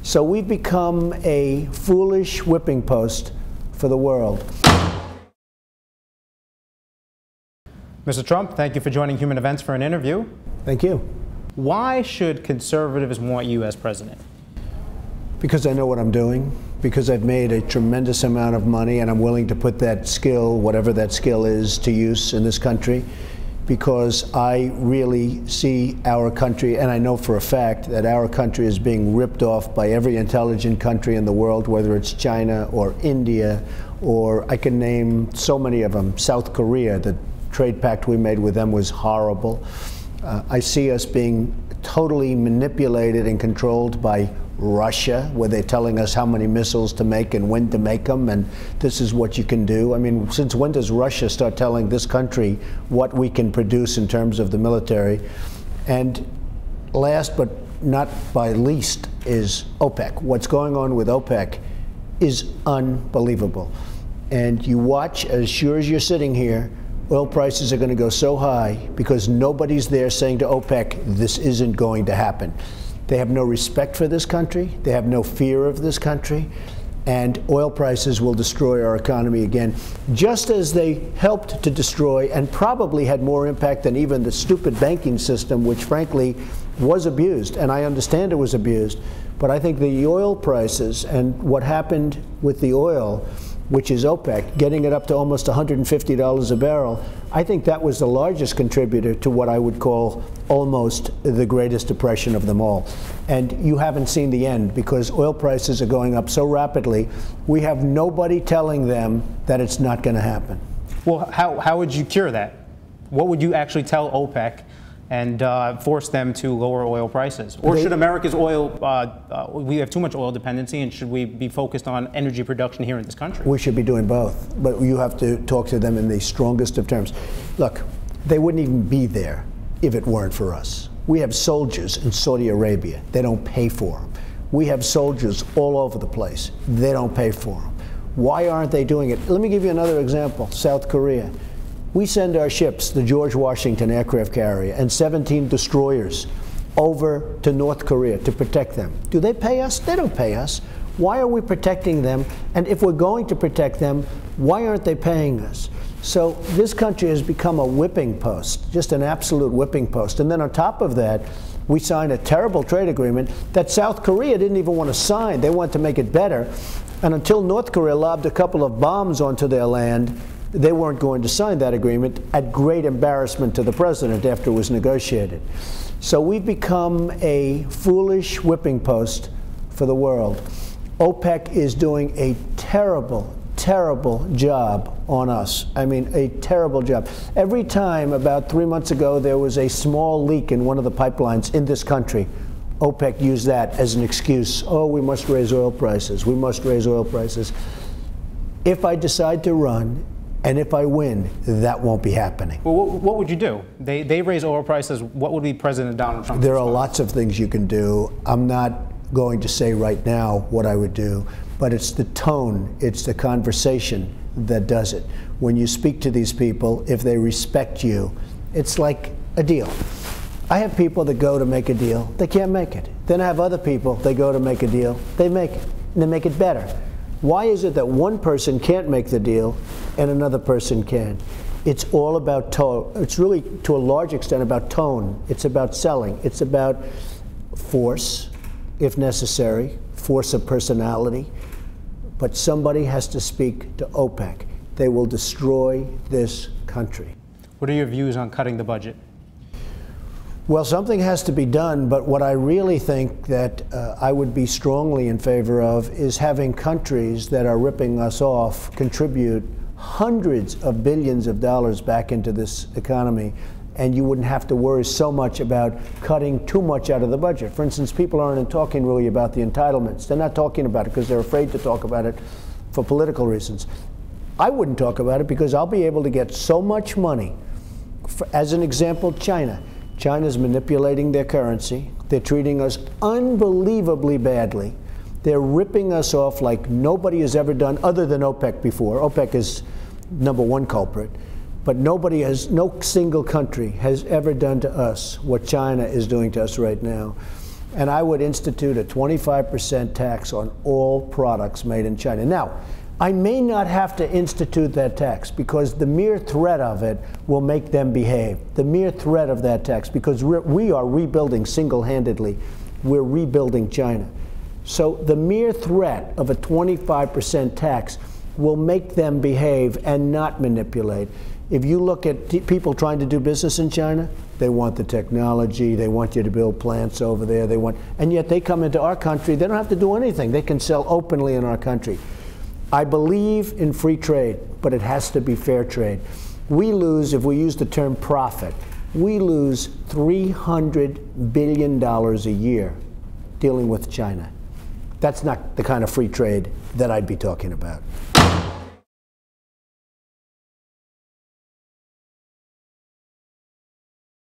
So we've become a foolish whipping post for the world. Mr. Trump, thank you for joining Human Events for an interview. Thank you. Why should conservatives want you as president? Because I know what I'm doing, because I've made a tremendous amount of money and I'm willing to put that skill, whatever that skill is, to use in this country, because I really see our country, and I know for a fact that our country is being ripped off by every intelligent country in the world, whether it's China or India, or I can name so many of them, South Korea. The trade pact we made with them was horrible. I see us being totally manipulated and controlled by Russia, where they're telling us how many missiles to make and when to make them, and this is what you can do. I mean, since when does Russia start telling this country what we can produce in terms of the military? And last but not by least is OPEC. What's going on with OPEC is unbelievable. And you watch, as sure as you're sitting here, oil prices are going to go so high because nobody's there saying to OPEC, this isn't going to happen. They have no respect for this country. They have no fear of this country. And oil prices will destroy our economy again, just as they helped to destroy and probably had more impact than even the stupid banking system, which frankly was abused. And I understand it was abused. But I think the oil prices and what happened with the oil, which is OPEC, getting it up to almost $150 a barrel, I think that was the largest contributor to what I would call almost the greatest depression of them all. And you haven't seen the end because oil prices are going up so rapidly, we have nobody telling them that it's not going to happen. Well, how would you cure that? What would you actually tell OPEC and force them to lower oil prices? Or should America's oil, we have too much oil dependency, and should we be focused on energy production here in this country? We should be doing both, but you have to talk to them in the strongest of terms. Look, they wouldn't even be there if it weren't for us. We have soldiers in Saudi Arabia. They don't pay for them. We have soldiers all over the place. They don't pay for them. Why aren't they doing it? Let me give you another example, South Korea. We send our ships, the George Washington aircraft carrier, and 17 destroyers over to North Korea to protect them. Do they pay us? They don't pay us. Why are we protecting them? And if we're going to protect them, why aren't they paying us? So this country has become a whipping post, just an absolute whipping post. And then on top of that, we signed a terrible trade agreement that South Korea didn't even want to sign. They wanted to make it better. And until North Korea lobbed a couple of bombs onto their land, they weren't going to sign that agreement, at great embarrassment to the president after it was negotiated. So we've become a foolish whipping post for the world. OPEC is doing a terrible, terrible job on us. I mean, a terrible job. Every time, about 3 months ago, there was a small leak in one of the pipelines in this country, OPEC used that as an excuse. Oh, we must raise oil prices. We must raise oil prices. If I decide to run, and if I win, that won't be happening. Well, what would you do? They raise oil prices. What would be President Donald Trump's There response? are lots of things you can do. I'm not going to say right now what I would do, but it's the tone, it's the conversation that does it. When you speak to these people, if they respect you, it's like a deal. I have people that go to make a deal, they can't make it. Then I have other people, they go to make a deal, they make it, and they make it better. Why is it that one person can't make the deal and another person can? It's all about tone. It's really, to a large extent, about tone. It's about selling. It's about force, if necessary, force of personality. But somebody has to speak to OPEC. They will destroy this country. What are your views on cutting the budget? Well, something has to be done, but what I really think that I would be strongly in favor of is having countries that are ripping us off contribute hundreds of billions of dollars back into this economy, and you wouldn't have to worry so much about cutting too much out of the budget. For instance, people aren't talking really about the entitlements. They're not talking about it because they're afraid to talk about it for political reasons. I wouldn't talk about it because I'll be able to get so much money. As an example, China. China's manipulating their currency. They're treating us unbelievably badly. They're ripping us off like nobody has ever done other than OPEC before. OPEC is #1 culprit. But no single country has ever done to us what China is doing to us right now. and I would institute a 25% tax on all products made in China. Now, I may not have to institute that tax because the mere threat of it will make them behave. The mere threat of that tax, because we are rebuilding single-handedly, we're rebuilding China. So the mere threat of a 25% tax will make them behave and not manipulate. If you look at people trying to do business in China, they want the technology, they want you to build plants over there, and yet they come into our country, they don't have to do anything. They can sell openly in our country. I believe in free trade, but it has to be fair trade. We lose, if we use the term profit, we lose $300 billion a year dealing with China. That's not the kind of free trade that I'd be talking about.